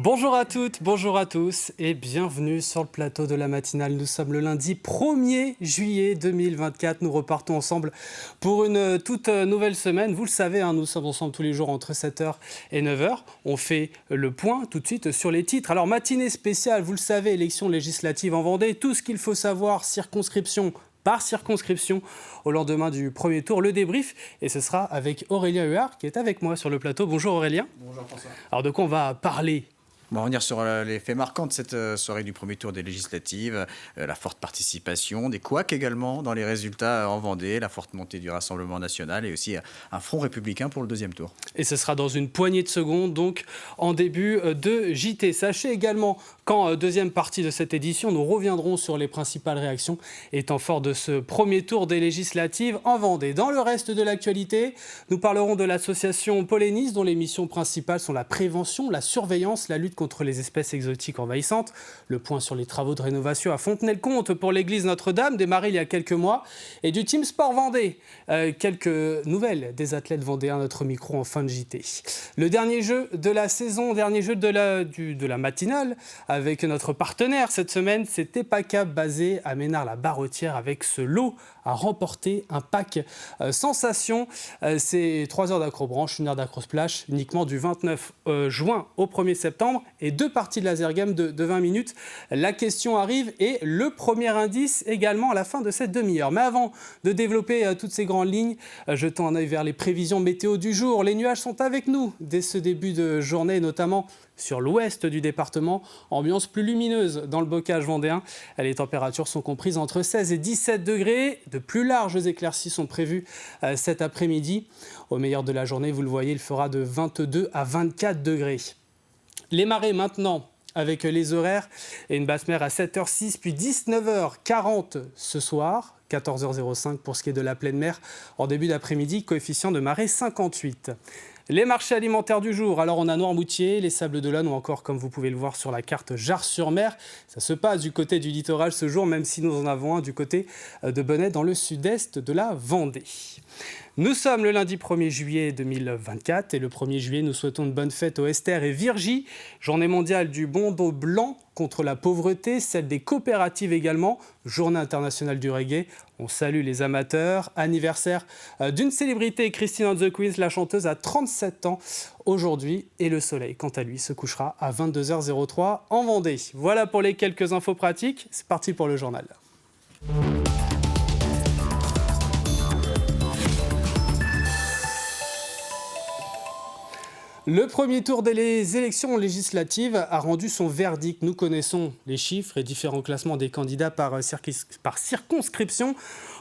Bonjour à toutes, bonjour à tous et bienvenue sur le plateau de la matinale. Nous sommes le lundi 1er juillet 2024. Nous repartons ensemble pour une toute nouvelle semaine. Vous le savez, nous sommes ensemble tous les jours entre 7h et 9h. On fait le point tout de suite sur les titres. Alors, matinée spéciale, vous le savez, élection législative en Vendée. Tout ce qu'il faut savoir, circonscription par circonscription au lendemain du premier tour, le débrief. Et ce sera avec Aurélien Huard qui est avec moi sur le plateau. Bonjour Aurélien. Bonjour François. Alors de quoi on va parler ? On va revenir sur les faits marquants de cette soirée du premier tour des législatives, la forte participation, des couacs également dans les résultats en Vendée, la forte montée du Rassemblement national et aussi un front républicain pour le deuxième tour. Et ce sera dans une poignée de secondes, donc en début de JT. Sachez également qu'en deuxième partie de cette édition, nous reviendrons sur les principales réactions étant fort de ce premier tour des législatives en Vendée. Dans le reste de l'actualité, nous parlerons de l'association Polénis, dont les missions principales sont la prévention, la surveillance, la lutte contre les espèces exotiques envahissantes. Le point sur les travaux de rénovation à Fontenay-le-Comte pour l'église Notre-Dame, démarré il y a quelques mois. Et du Team Sport Vendée. Quelques nouvelles des athlètes vendéens à notre micro en fin de JT. Le dernier jeu de la saison, dernier jeu de la matinale, avec notre partenaire cette semaine, c'est Epacap basé à Ménard-la-Barretière avec ce lot à remporter, un pack sensation. C'est 3 heures d'acrobranche, 1 heure d'acrosplash uniquement du 29 juin au 1er septembre et 2 parties de laser game de 20 minutes. La question arrive et le premier indice également à la fin de cette demi-heure. Mais avant de développer toutes ces grandes lignes, jetons un œil vers les prévisions météo du jour. Les nuages sont avec nous dès ce début de journée, notamment sur l'ouest du département, ambiance plus lumineuse dans le bocage vendéen. Les températures sont comprises entre 16 et 17 degrés. De plus larges éclaircies sont prévues cet après-midi. Au meilleur de la journée, vous le voyez, il fera de 22 à 24 degrés. Les marées maintenant, avec les horaires et une basse mer à 7h06, puis 19h40 ce soir, 14h05 pour ce qui est de la pleine mer. En début d'après-midi, coefficient de marée 58. Les marchés alimentaires du jour, alors on a Noirmoutier, les Sables d'Olonne ou encore, comme vous pouvez le voir sur la carte, Jars-sur-Mer. Ça se passe du côté du littoral ce jour, même si nous en avons un du côté de Bennet dans le sud-est de la Vendée. Nous sommes le lundi 1er juillet 2024 et le 1er juillet, nous souhaitons une bonne fête aux Esther et Virgie. Journée mondiale du bandeau blanc contre la pauvreté, celle des coopératives également. Journée internationale du reggae. On salue les amateurs. Anniversaire d'une célébrité, Christine and the Queens, la chanteuse, a 37 ans aujourd'hui. Et le soleil, quant à lui, se couchera à 22h03 en Vendée. Voilà pour les quelques infos pratiques. C'est parti pour le journal. Le premier tour des élections législatives a rendu son verdict. Nous connaissons les chiffres et différents classements des candidats par circonscription.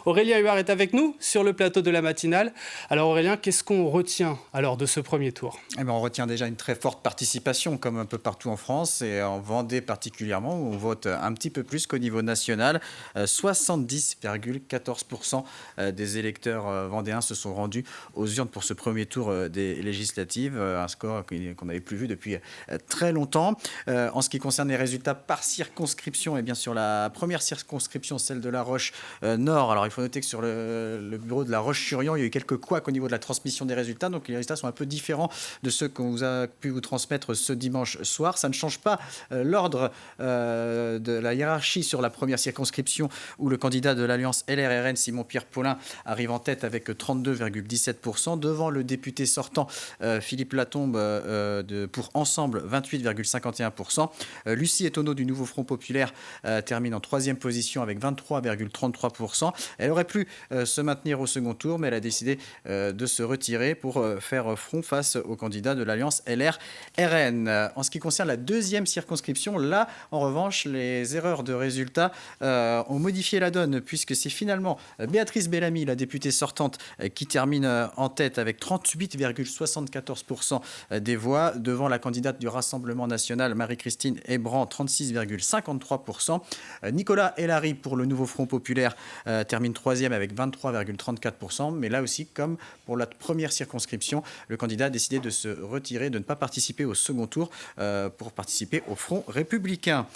Aurélien Huard est avec nous sur le plateau de la matinale. Alors Aurélien, qu'est-ce qu'on retient alors de ce premier tour ? On retient déjà une très forte participation, comme un peu partout en France, et en Vendée particulièrement, où on vote un petit peu plus qu'au niveau national. 70,14% des électeurs vendéens se sont rendus aux urnes pour ce premier tour des législatives, un score qu'on n'avait plus vu depuis très longtemps. En ce qui concerne les résultats par circonscription, et bien sur la première circonscription, celle de La Roche-Nord, alors il faut noter que sur le bureau de La Roche-sur-Yon, il y a eu quelques couacs au niveau de la transmission des résultats, donc les résultats sont un peu différents de ceux qu'on vous a pu vous transmettre ce dimanche soir. Ça ne change pas l'ordre de la hiérarchie sur la première circonscription où le candidat de l'Alliance LR-RN, Simon-Pierre Paulin, arrive en tête avec 32,17%, devant le député sortant Philippe Latombe pour Ensemble 28,51%. Lucie Etonneau du Nouveau Front Populaire termine en troisième position avec 23,33%. Elle aurait pu se maintenir au second tour, mais elle a décidé de se retirer pour faire front face au candidat de l'Alliance LR-RN. En ce qui concerne la deuxième circonscription, là, en revanche, les erreurs de résultats ont modifié la donne, puisque c'est finalement Béatrice Bellamy, la députée sortante, qui termine en tête avec 38,74% des voix, devant la candidate du Rassemblement national, Marie-Christine Hébran, 36,53%. Nicolas Hellary, pour le Nouveau Front Populaire, termine termine troisième avec 23,34%. Mais là aussi, comme pour la première circonscription, le candidat a décidé de se retirer, de ne pas participer au second tour pour participer au Front républicain.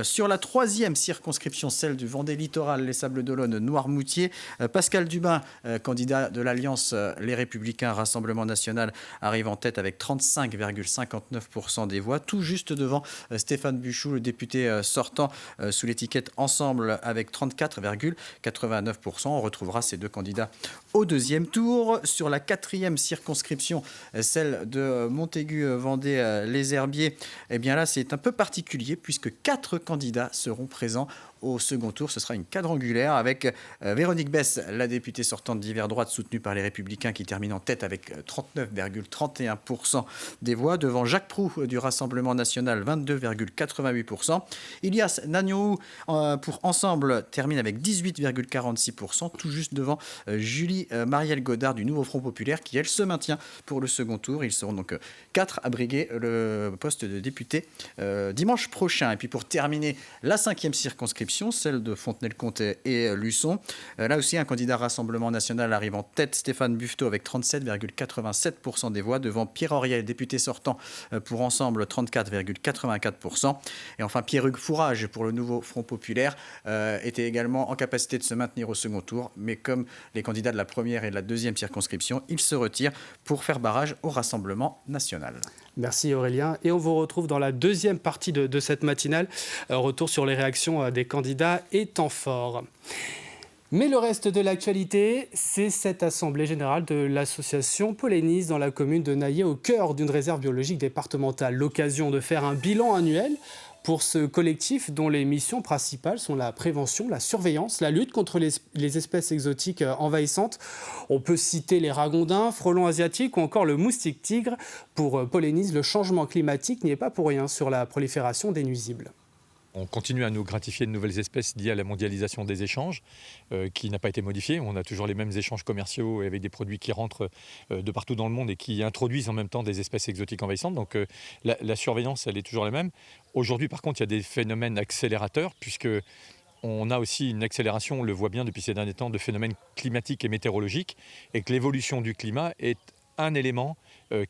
Sur la troisième circonscription, celle du Vendée littoral, les Sables d'Olonne, Noirmoutier, Pascal Dubin, candidat de l'Alliance Les Républicains Rassemblement National, arrive en tête avec 35,59% des voix, tout juste devant Stéphane Buchou, le député sortant sous l'étiquette Ensemble avec 34,89%. On retrouvera ces deux candidats au deuxième tour. Sur la quatrième circonscription, celle de Montaigu-Vendée, les Herbiers, eh bien là c'est un peu particulier puisque 4 candidats seront présents au second tour. Ce sera une quadrangulaire avec Véronique Besse, la députée sortante d'hiver droite soutenue par les Républicains, qui termine en tête avec 39,31% des voix, devant Jacques Proux du Rassemblement National, 22,88%. Ilias Nagnou pour Ensemble termine avec 18,46%, tout juste devant Julie Marielle Godard du Nouveau Front Populaire, qui elle se maintient pour le second tour. Ils seront donc 4 à briguer le poste de député dimanche prochain. Et puis pour terminer la cinquième circonscription, celle de Fontenay-le-Comte et Luçon. Là aussi, un candidat Rassemblement National arrive en tête, Stéphane Buffetot, avec 37,87% des voix, devant Pierre Auriel, député sortant pour Ensemble, 34,84%. Et enfin, Pierre-Hugues Fourage pour le Nouveau Front Populaire était également en capacité de se maintenir au second tour, mais comme les candidats de la première et de la deuxième circonscription, il se retire pour faire barrage au Rassemblement National. Merci Aurélien. Et on vous retrouve dans la deuxième partie de cette matinale. Retour sur les réactions des candidats et temps fort. Mais le reste de l'actualité, c'est cette assemblée générale de l'association Polénis dans la commune de Naillé, au cœur d'une réserve biologique départementale. L'occasion de faire un bilan annuel pour ce collectif dont les missions principales sont la prévention, la surveillance, la lutte contre les espèces exotiques envahissantes. On peut citer les ragondins, frelons asiatiques ou encore le moustique tigre. Pour Polénis, le changement climatique n'y est pas pour rien sur la prolifération des nuisibles. On continue à nous gratifier de nouvelles espèces liées à la mondialisation des échanges, qui n'a pas été modifiée. On a toujours les mêmes échanges commerciaux avec des produits qui rentrent de partout dans le monde et qui introduisent en même temps des espèces exotiques envahissantes. Donc la surveillance, elle est toujours la même. Aujourd'hui, par contre, il y a des phénomènes accélérateurs, puisque on a aussi une accélération, on le voit bien depuis ces derniers temps, de phénomènes climatiques et météorologiques, et que l'évolution du climat est un élément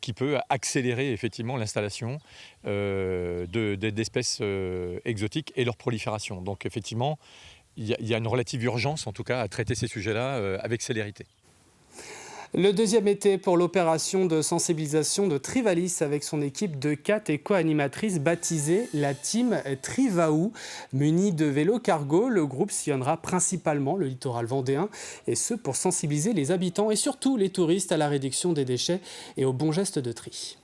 qui peut accélérer effectivement l'installation d'espèces exotiques et leur prolifération. Donc effectivement, il y a une relative urgence en tout cas à traiter ces sujets-là avec célérité. Le deuxième été pour l'opération de sensibilisation de Trivalis avec son équipe de 4 et co-animatrices baptisée la Team Trivaou. Muni de vélos cargo, le groupe sillonnera principalement le littoral vendéen, et ce pour sensibiliser les habitants et surtout les touristes à la réduction des déchets et aux bons gestes de tri.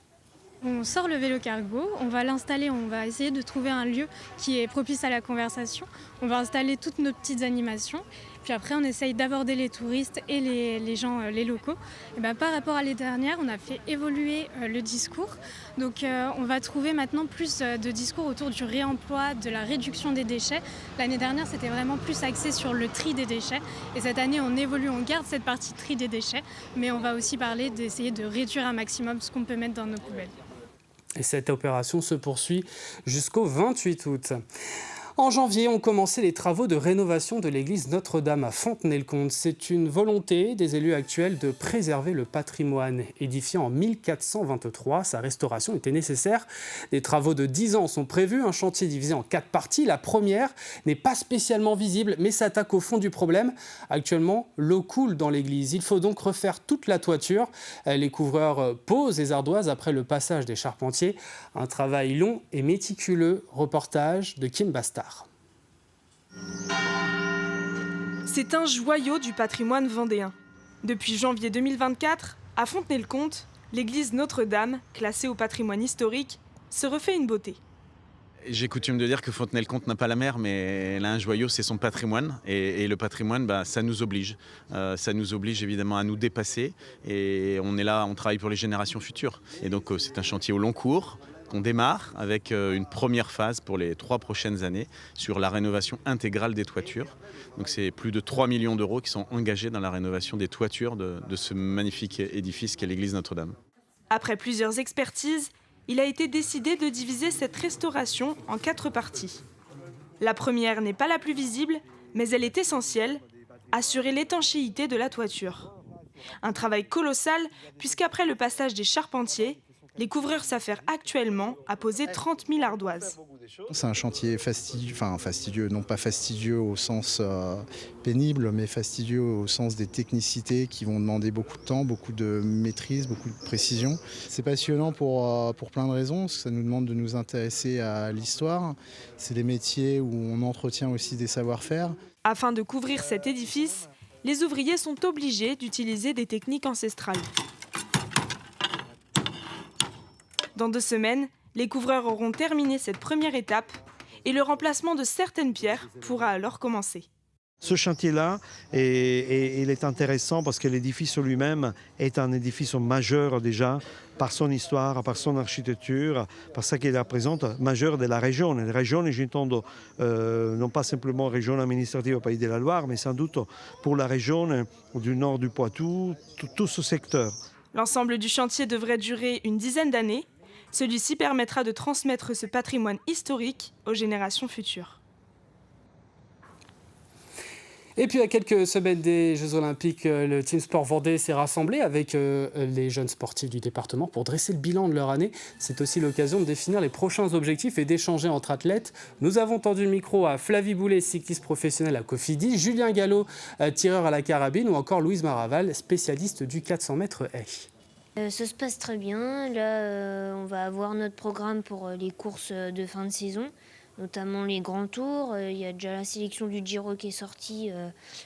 On sort le vélo cargo, on va l'installer, on va essayer de trouver un lieu qui est propice à la conversation. On va installer toutes nos petites animations. Puis après, on essaye d'aborder les touristes et les gens, les locaux. Et par rapport à l'année dernière, on a fait évoluer le discours. Donc on va trouver maintenant plus de discours autour du réemploi, de la réduction des déchets. L'année dernière, c'était vraiment plus axé sur le tri des déchets. Et cette année, on évolue, on garde cette partie tri des déchets. Mais on va aussi parler d'essayer de réduire un maximum ce qu'on peut mettre dans nos poubelles. Et cette opération se poursuit jusqu'au 28 août. En janvier, ont commencé les travaux de rénovation de l'église Notre-Dame à Fontenay-le-Comte. C'est une volonté des élus actuels de préserver le patrimoine. Édifié en 1423, sa restauration était nécessaire. Des travaux de 10 ans sont prévus, un chantier divisé en 4 parties. La première n'est pas spécialement visible, mais s'attaque au fond du problème. Actuellement, l'eau coule dans l'église. Il faut donc refaire toute la toiture. Les couvreurs posent les ardoises après le passage des charpentiers. Un travail long et méticuleux. Reportage de Kim Bastard. C'est un joyau du patrimoine vendéen. Depuis janvier 2024, à Fontenay-le-Comte, l'église Notre-Dame, classée au patrimoine historique, se refait une beauté. J'ai coutume de dire que Fontenay-le-Comte n'a pas la mer, mais elle a un joyau, c'est son patrimoine. Et le patrimoine, ça nous oblige. Ça nous oblige évidemment à nous dépasser. Et on est là, on travaille pour les générations futures. Et donc c'est un chantier au long cours qu'on démarre avec une première phase pour les 3 prochaines années sur la rénovation intégrale des toitures. Donc c'est plus de 3 millions d'euros qui sont engagés dans la rénovation des toitures de ce magnifique édifice qu'est l'église Notre-Dame. Après plusieurs expertises, il a été décidé de diviser cette restauration en 4 parties. La première n'est pas la plus visible, mais elle est essentielle, assurer l'étanchéité de la toiture. Un travail colossal, puisqu'après le passage des charpentiers, les couvreurs s'affairent actuellement à poser 30 000 ardoises. C'est un chantier fastidieux, non pas fastidieux au sens pénible, mais fastidieux au sens des technicités qui vont demander beaucoup de temps, beaucoup de maîtrise, beaucoup de précision. C'est passionnant pour plein de raisons, parce que ça nous demande de nous intéresser à l'histoire. C'est des métiers où on entretient aussi des savoir-faire. Afin de couvrir cet édifice, les ouvriers sont obligés d'utiliser des techniques ancestrales. Dans 2 semaines, les couvreurs auront terminé cette première étape et le remplacement de certaines pierres pourra alors commencer. Ce chantier-là, il est intéressant parce que l'édifice lui-même est un édifice majeur déjà par son histoire, par son architecture, par ce qu'il représente majeur de la région. La région, j'entends non pas simplement région administrative au Pays de la Loire, mais sans doute pour la région du nord du Poitou, tout ce secteur. L'ensemble du chantier devrait durer une dizaine d'années. Celui-ci permettra de transmettre ce patrimoine historique aux générations futures. Et puis à quelques semaines des Jeux Olympiques, le Team Sport Vendée s'est rassemblé avec les jeunes sportifs du département pour dresser le bilan de leur année. C'est aussi l'occasion de définir les prochains objectifs et d'échanger entre athlètes. Nous avons tendu le micro à Flavie Boulet, cycliste professionnelle à Cofidis, Julien Gallo, tireur à la carabine, ou encore Louise Maraval, spécialiste du 400 mètres haies. Ça se passe très bien. Là, on va avoir notre programme pour les courses de fin de saison, notamment les grands tours. Il y a déjà la sélection du Giro qui est sortie.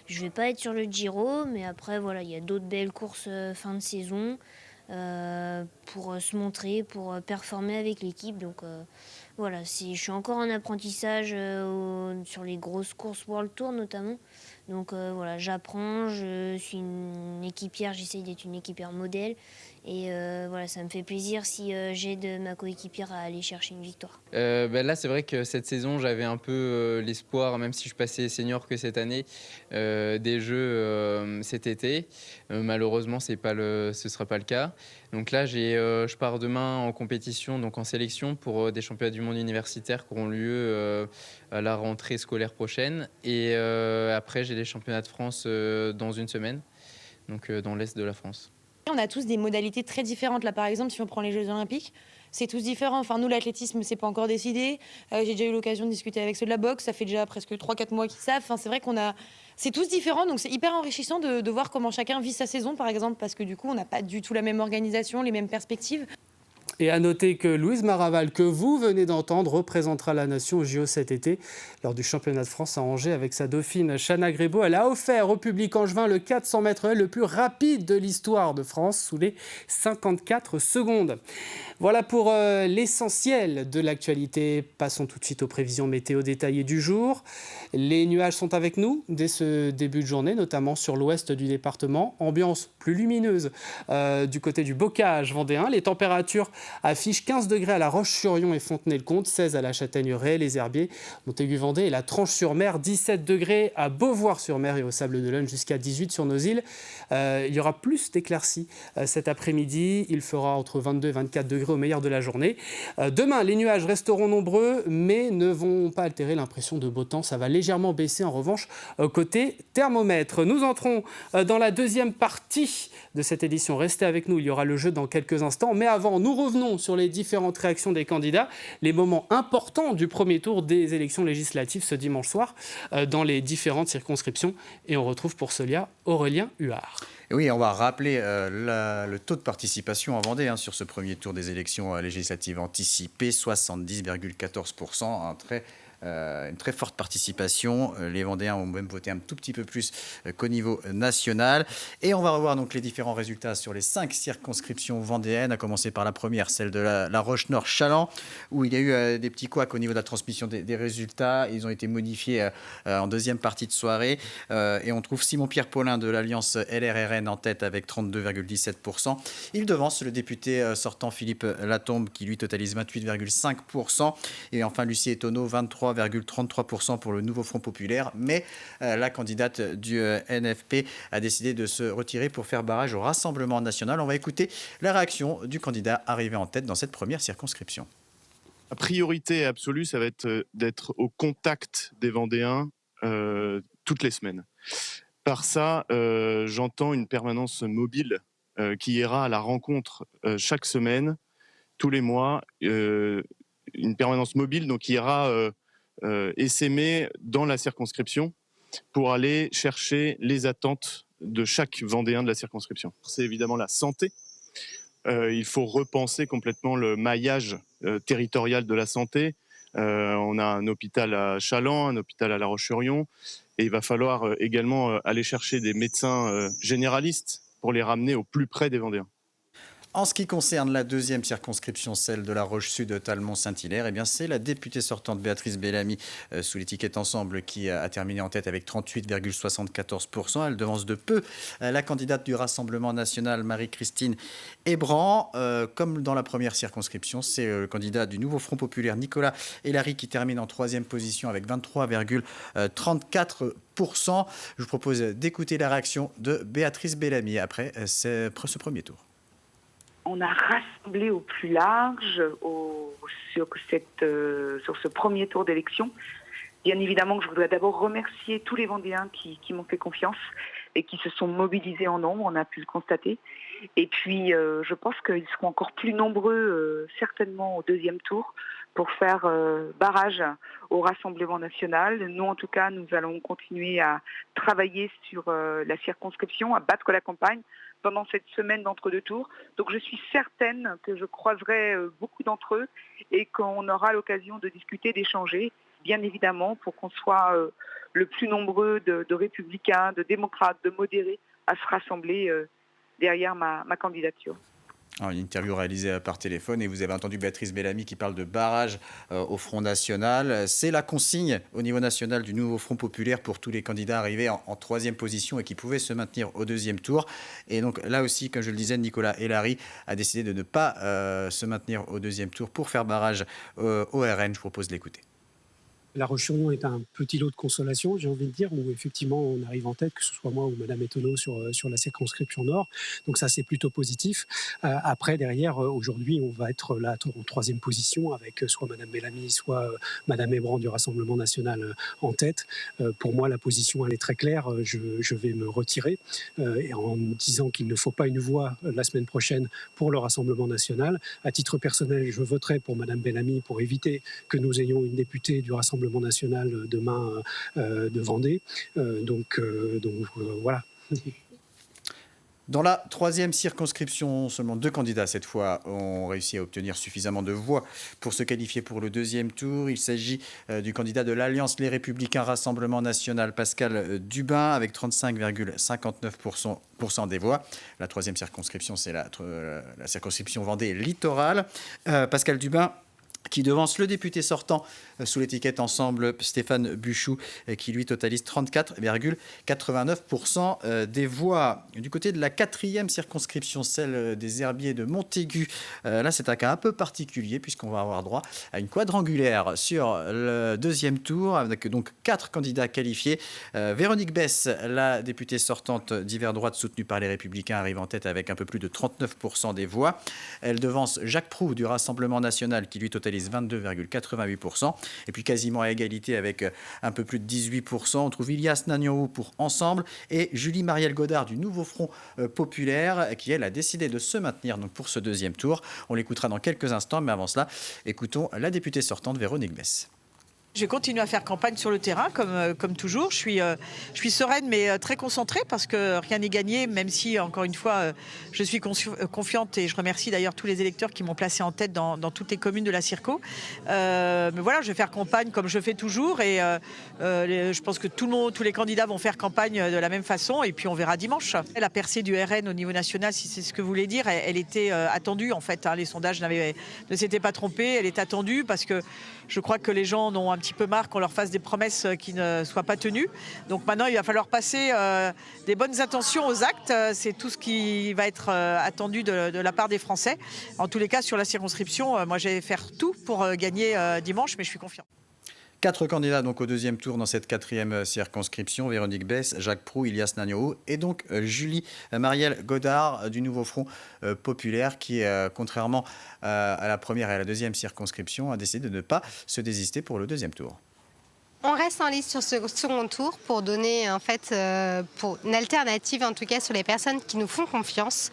Je ne vais pas être sur le Giro, mais après, voilà, il y a d'autres belles courses fin de saison pour se montrer, pour performer avec l'équipe. Donc voilà, je suis encore en apprentissage sur les grosses courses World Tour notamment. Donc voilà, j'apprends, je suis une équipière, j'essaye d'être une équipière modèle. Et voilà, ça me fait plaisir si j'aide ma coéquipière à aller chercher une victoire. Là, c'est vrai que cette saison, j'avais un peu l'espoir, même si je passais senior que cette année, des Jeux cet été. Malheureusement, ce ne sera pas le cas. Donc là, je pars demain en compétition, donc en sélection pour des championnats du monde universitaires qui auront lieu à la rentrée scolaire prochaine. Et après, j'ai les championnats de France dans une semaine, donc dans l'est de la France. On a tous des modalités très différentes. Là, par exemple, si on prend les Jeux Olympiques, c'est tous différent. Enfin, nous, l'athlétisme, c'est pas encore décidé. J'ai déjà eu l'occasion de discuter avec ceux de la boxe. Ça fait déjà presque 3-4 mois qu'ils savent. Enfin, c'est vrai c'est tous différents. Donc, c'est hyper enrichissant de voir comment chacun vit sa saison, par exemple, parce que du coup, on n'a pas du tout la même organisation, les mêmes perspectives. Et à noter que Louise Maraval, que vous venez d'entendre, représentera la nation au JO cet été lors du championnat de France à Angers avec sa dauphine Chana Grébeau. Elle a offert au public angevin le 400 mètres haies le plus rapide de l'histoire de France sous les 54 secondes. Voilà pour l'essentiel de l'actualité. Passons tout de suite aux prévisions météo détaillées du jour. Les nuages sont avec nous dès ce début de journée, notamment sur l'ouest du département. Ambiance plus lumineuse du côté du bocage vendéen. Les températures affichent 15 degrés à La Roche-sur-Yon et Fontenay-le-Comte, 16 à la Châtaigneraie, les Herbiers, Montaigu-Vendée et la Tranche-sur-Mer, 17 degrés à Beauvoir-sur-Mer et au Sable-d'Olonne, jusqu'à 18 sur nos îles. Il y aura plus d'éclaircies cet après-midi. Il fera entre 22 et 24 degrés au meilleur de la journée. Demain, les nuages resteront nombreux, mais ne vont pas altérer l'impression de beau temps. Ça va légèrement baisser en revanche côté thermomètre. Nous entrons dans la deuxième partie de cette édition. Restez avec nous, il y aura le jeu dans quelques instants. Mais avant, nous revenons sur les différentes réactions des candidats, les moments importants du premier tour des élections législatives ce dimanche soir dans les différentes circonscriptions. Et on retrouve pour cela Aurélien Huard. Et oui, on va rappeler le taux de participation en Vendée sur ce premier tour des élections législatives anticipées, 70,14%, une très forte participation. Les Vendéens ont même voté un tout petit peu plus qu'au niveau national. Et on va revoir donc les différents résultats sur les 5 circonscriptions vendéennes, à commencer par la première, celle de la Roche-Nord-Chaland, où il y a eu des petits couacs au niveau de la transmission des résultats. Ils ont été modifiés en deuxième partie de soirée. Et on trouve Simon-Pierre Paulin de l'Alliance LRRN en tête avec 32,17%. Il devance le député sortant Philippe Latombe qui lui totalise 28,5%. Et enfin Lucie Etonneau, 23,33% pour le nouveau Front Populaire. Mais la candidate du NFP a décidé de se retirer pour faire barrage au Rassemblement national. On va écouter la réaction du candidat arrivé en tête dans cette première circonscription. La priorité absolue, ça va être d'être au contact des Vendéens toutes les semaines. Par ça, j'entends une permanence mobile qui ira à la rencontre chaque semaine, tous les mois, une permanence mobile donc qui ira essaimer dans la circonscription pour aller chercher les attentes de chaque Vendéen de la circonscription. C'est évidemment la santé. Il faut repenser complètement le maillage territorial de la santé. On a un hôpital à Challans, un hôpital à La Roche-sur-Yon, et il va falloir également aller chercher des médecins généralistes pour les ramener au plus près des Vendéens. En ce qui concerne la deuxième circonscription, celle de la Roche-Sud Talmont-Saint-Hilaire, eh bien c'est la députée sortante Béatrice Bellamy sous l'étiquette Ensemble qui a terminé en tête avec 38,74%. Elle devance de peu la candidate du Rassemblement national Marie-Christine Hébran. Comme dans la première circonscription, c'est le candidat du Nouveau Front populaire Nicolas Hélary qui termine en troisième position avec 23,34%. Je vous propose d'écouter la réaction de Béatrice Bellamy après ce premier tour. On a rassemblé au plus large sur ce premier tour d'élection. Bien évidemment que je voudrais d'abord remercier tous les Vendéens qui m'ont fait confiance et qui se sont mobilisés en nombre, on a pu le constater. Et puis je pense qu'ils seront encore plus nombreux certainement au deuxième tour pour faire barrage au Rassemblement national. Nous en tout cas, nous allons continuer à travailler sur la circonscription, à battre la campagne pendant cette semaine d'entre-deux tours. Donc je suis certaine que je croiserai beaucoup d'entre eux et qu'on aura l'occasion de discuter, d'échanger, bien évidemment, pour qu'on soit le plus nombreux de républicains, de démocrates, de modérés à se rassembler derrière ma candidature. Une interview réalisée par téléphone et vous avez entendu Béatrice Bellamy qui parle de barrage au Front National. C'est la consigne au niveau national du Nouveau Front populaire pour tous les candidats arrivés en troisième position et qui pouvaient se maintenir au deuxième tour. Et donc là aussi, comme je le disais, Nicolas Hélary a décidé de ne pas se maintenir au deuxième tour pour faire barrage au RN. Je propose de l'écouter. La Roche-sur-Yon est un petit lot de consolation, j'ai envie de dire, où effectivement on arrive en tête, que ce soit moi ou Madame Étonneau sur la circonscription Nord. Donc ça, c'est plutôt positif. Après, derrière, aujourd'hui, on va être là en troisième position avec soit Madame Bellamy, soit Madame Hébran du Rassemblement national en tête. Pour moi, la position, elle est très claire. Je vais me retirer en me disant qu'il ne faut pas une voix la semaine prochaine pour le Rassemblement national. À titre personnel, je voterai pour Madame Bellamy pour éviter que nous ayons une députée du Rassemblement national demain de Vendée. Donc voilà. Dans la troisième circonscription, seulement 2 candidats cette fois ont réussi à obtenir suffisamment de voix pour se qualifier pour le deuxième tour. Il s'agit du candidat de l'Alliance Les Républicains Rassemblement National, Pascal Dubin, avec 35,59% des voix. La troisième circonscription, c'est la circonscription Vendée littorale. Pascal Dubin qui devance le député sortant sous l'étiquette Ensemble, Stéphane Buchou, qui lui totalise 34,89% des voix. Du côté de la quatrième circonscription, celle des Herbiers de Montaigu, là c'est un cas un peu particulier puisqu'on va avoir droit à une quadrangulaire sur le deuxième tour avec donc 4 candidats qualifiés. Véronique Besse, la députée sortante d'hiver droite soutenue par les Républicains, arrive en tête avec un peu plus de 39% des voix. Elle devance Jacques Proulx du Rassemblement national qui lui totalise 22,88%. Et puis quasiment à égalité avec un peu plus de 18%, on trouve Ilias Nagnourou pour Ensemble et Julie Marielle Godard du Nouveau Front populaire qui, elle, a décidé de se maintenir donc, pour ce deuxième tour. On l'écoutera dans quelques instants, mais avant cela, écoutons la députée sortante Véronique Besse. Je vais continuer à faire campagne sur le terrain, comme toujours. Je suis sereine, mais très concentrée, parce que rien n'est gagné, même si, encore une fois, je suis confiante, et je remercie d'ailleurs tous les électeurs qui m'ont placée en tête dans toutes les communes de la Circo. Mais voilà, je vais faire campagne comme je fais toujours, et je pense que tous les candidats vont faire campagne de la même façon, et puis on verra dimanche. La percée du RN au niveau national, si c'est ce que vous voulez dire, elle était attendue, en fait. Les sondages ne s'étaient pas trompés, elle est attendue, parce que je crois que les gens en ont un petit peu marre qu'on leur fasse des promesses qui ne soient pas tenues. Donc maintenant, il va falloir passer des bonnes intentions aux actes. C'est tout ce qui va être attendu de la part des Français. En tous les cas, sur la circonscription, moi, je vais faire tout pour gagner dimanche, mais je suis confiante. 4 candidats donc au deuxième tour dans cette quatrième circonscription. Véronique Besse, Jacques Proulx, Ilias Nagnourou et donc Julie Marielle Godard du Nouveau Front populaire qui, contrairement à la première et à la deuxième circonscription, a décidé de ne pas se désister pour le deuxième tour. On reste en lice sur ce second tour pour donner en fait pour une alternative en tout cas sur les personnes qui nous font confiance.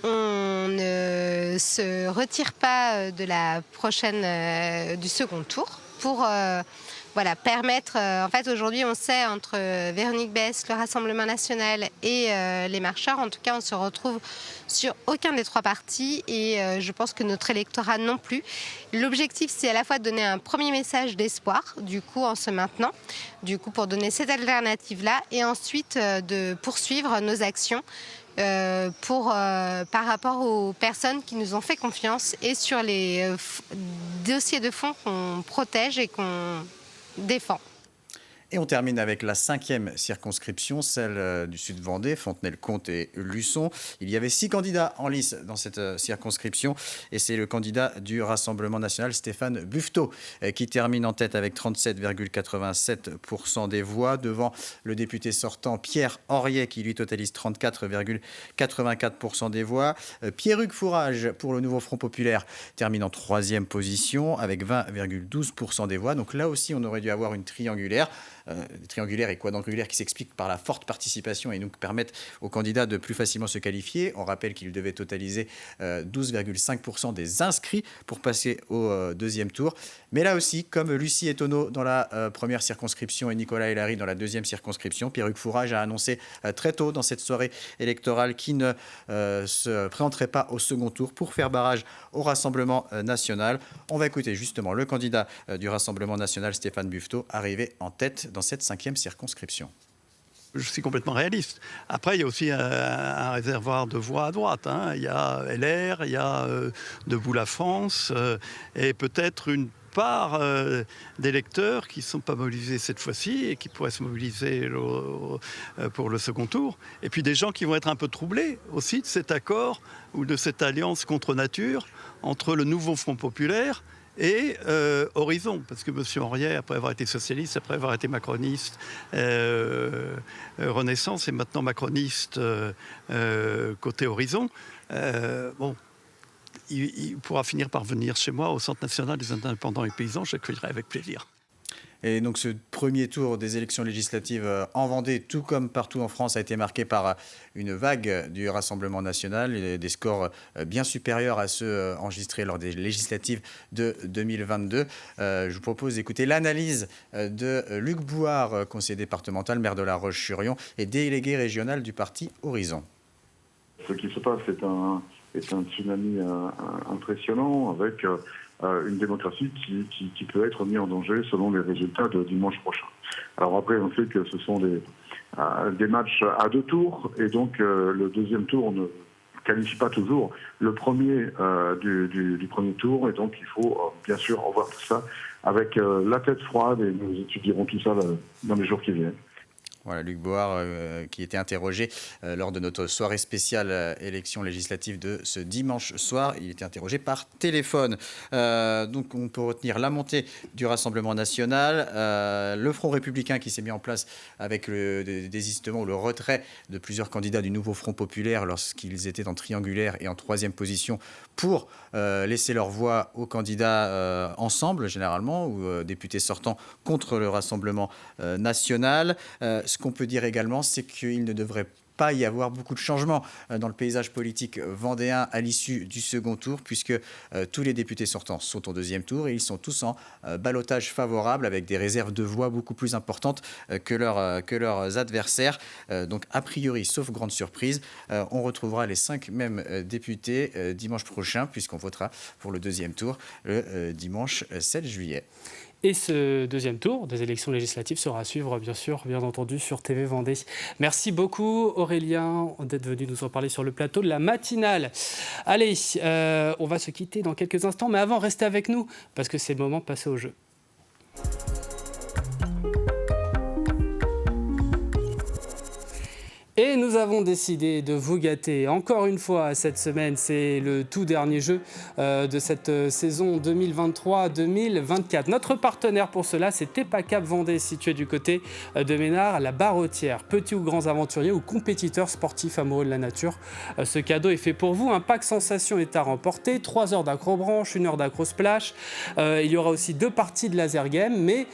On ne se retire pas de la prochaine du second tour pour permettre, en fait aujourd'hui on sait entre Véronique Besse, le Rassemblement National et les marcheurs, en tout cas on se retrouve sur aucun des trois partis et je pense que notre électorat non plus. L'objectif c'est à la fois de donner un premier message d'espoir, du coup en se maintenant, du coup pour donner cette alternative-là et ensuite de poursuivre nos actions par rapport aux personnes qui nous ont fait confiance et sur les dossiers de fond qu'on protège et qu'on défend. Et on termine avec la 5e circonscription, celle du Sud Vendée, Fontenay-le-Comte et Luçon. Il y avait 6 candidats en lice dans cette circonscription et c'est le candidat du Rassemblement national, Stéphane Buffetot, qui termine en tête avec 37,87% des voix, devant le député sortant Pierre Henriet qui lui totalise 34,84% des voix. Pierruc Fourage pour le Nouveau Front Populaire termine en 3e position avec 20,12% des voix. Donc là aussi, on aurait dû avoir une triangulaire. Triangulaire et quadrangulaire qui s'expliquent par la forte participation et nous permettent aux candidats de plus facilement se qualifier. On rappelle qu'ils devaient totaliser 12,5% des inscrits pour passer au deuxième tour. Mais là aussi, comme Lucie Etonneau dans la première circonscription et Nicolas Hellary dans la deuxième circonscription, Pierruc Fourage a annoncé très tôt dans cette soirée électorale qu'il ne se présenterait pas au second tour pour faire barrage au Rassemblement national. On va écouter justement le candidat du Rassemblement national, Stéphane Buffetot, arrivé en tête dans cette 5e circonscription. Je suis complètement réaliste. Après, il y a aussi un réservoir de voix à droite. Il y a LR, il y a Debout la France et peut-être une part d'électeurs qui ne sont pas mobilisés cette fois-ci et qui pourraient se mobiliser pour le second tour. Et puis des gens qui vont être un peu troublés aussi de cet accord ou de cette alliance contre nature entre le Nouveau Front Populaire et Horizon, parce que M. Henriet, après avoir été socialiste, après avoir été macroniste, Renaissance, et maintenant macroniste côté Horizon, il pourra finir par venir chez moi au Centre national des indépendants et paysans, je l'accueillerai avec plaisir. Et donc ce premier tour des élections législatives en Vendée, tout comme partout en France, a été marqué par une vague du Rassemblement national et des scores bien supérieurs à ceux enregistrés lors des législatives de 2022. Je vous propose d'écouter l'analyse de Luc Bouard, conseiller départemental, maire de La Roche-sur-Yon et délégué régional du parti Horizon. Ce qui se passe est un tsunami impressionnant avec une démocratie qui peut être mise en danger selon les résultats de dimanche prochain. Alors après, on sait que ce sont des matchs à 2 tours et donc le deuxième tour ne qualifie pas toujours le premier du premier tour et donc il faut bien sûr revoir tout ça avec la tête froide et nous étudierons tout ça dans les jours qui viennent. Voilà, Luc Bouard qui était interrogé lors de notre soirée spéciale élection législative de ce dimanche soir. Il était interrogé par téléphone. Donc on peut retenir la montée du Rassemblement national, le Front républicain qui s'est mis en place avec le désistement ou le retrait de plusieurs candidats du Nouveau Front populaire lorsqu'ils étaient en triangulaire et en 3e position pour laisser leur voix aux candidats ensemble généralement ou députés sortants contre le Rassemblement national. Ce qu'on peut dire également, c'est qu'il ne devrait pas y avoir beaucoup de changements dans le paysage politique vendéen à l'issue du second tour, puisque tous les députés sortants sont au deuxième tour et ils sont tous en ballottage favorable avec des réserves de voix beaucoup plus importantes que leurs adversaires. Donc a priori, sauf grande surprise, on retrouvera les 5 mêmes députés dimanche prochain, puisqu'on votera pour le deuxième tour le dimanche 7 juillet. Et ce deuxième tour des élections législatives sera à suivre, bien entendu, sur TV Vendée. Merci beaucoup, Aurélien, d'être venu nous en parler sur le plateau de la matinale. Allez, on va se quitter dans quelques instants, mais avant, restez avec nous, parce que c'est le moment de passer au jeu. Et nous avons décidé de vous gâter encore une fois cette semaine. C'est le tout dernier jeu de cette saison 2023-2024. Notre partenaire pour cela, c'est Tepa Cap Vendée, situé du côté de Ménard, la Barrotière. Petits ou grands aventuriers ou compétiteurs sportifs amoureux de la nature, ce cadeau est fait pour vous. Un pack sensation est à remporter, 3 heures d'acrobranche, 1 heure d'acro-splash. Il y aura aussi 2 parties de laser game. Mais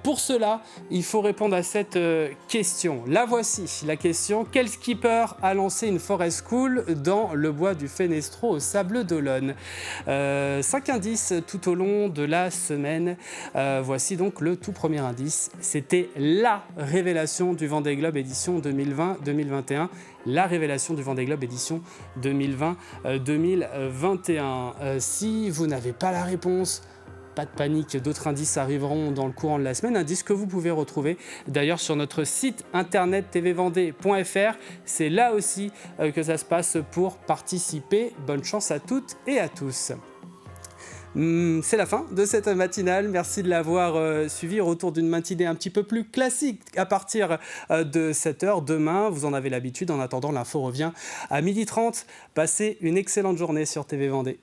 pour cela, il faut répondre à cette question. La voici, la question. Quel skipper a lancé une forest school dans le bois du Fenestro au Sable d'Olonne? 5 indices tout au long de la semaine. Voici donc le tout premier indice. C'était la révélation du Vendée Globe édition 2020-2021. La révélation du Vendée Globe édition 2020-2021. Si vous n'avez pas la réponse, pas de panique, d'autres indices arriveront dans le courant de la semaine. Indices que vous pouvez retrouver d'ailleurs sur notre site internet tvvendée.fr. C'est là aussi que ça se passe pour participer. Bonne chance à toutes et à tous. C'est la fin de cette matinale. Merci de l'avoir suivi. Retour d'une matinée un petit peu plus classique à partir de 7h. Demain, vous en avez l'habitude. En attendant, l'info revient à 12h30. Passez une excellente journée sur TV Vendée.